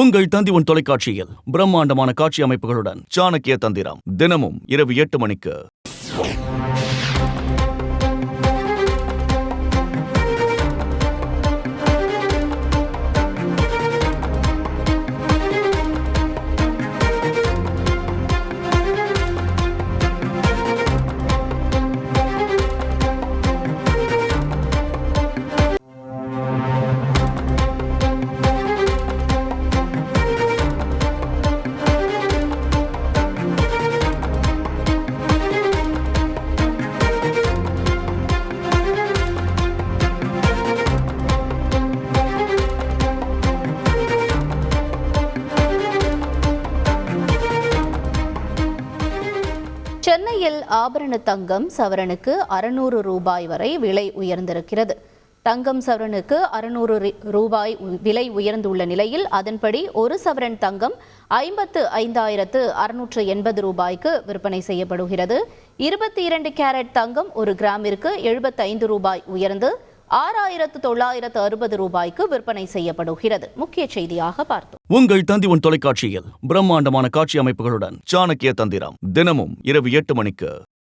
உங்கள் தந்தி தொலைக்காட்சியில் பிரம்மாண்டமான காட்சி அமைப்புகளுடன் சாணக்கிய தந்திரம் தினமும் இரவு 8 மணிக்கு. சென்னையில் ஆபரண தங்கம் சவரனுக்கு 600 ரூபாய் வரை விலை உயர்ந்திருக்கிறது. தங்கம் சவரனுக்கு 600 ரூபாய் விலை உயர்ந்துள்ள நிலையில் அதன்படி ஒரு சவரன் தங்கம் 55,680 ரூபாய்க்கு விற்பனை செய்யப்படுகிறது. 22 கேரட் தங்கம் ஒரு கிராமிற்கு 75 ரூபாய் உயர்ந்து 6,960 ரூபாய்க்கு விற்பனை செய்யப்படுகிறது. முக்கிய செய்தியாக பார்த்தோம். உங்கள் தந்தி தொலைக்காட்சியில் பிரம்மாண்டமான காட்சி அமைப்புகளுடன் சாணக்கிய தந்திரம் தினமும் இரவு 8 மணிக்கு.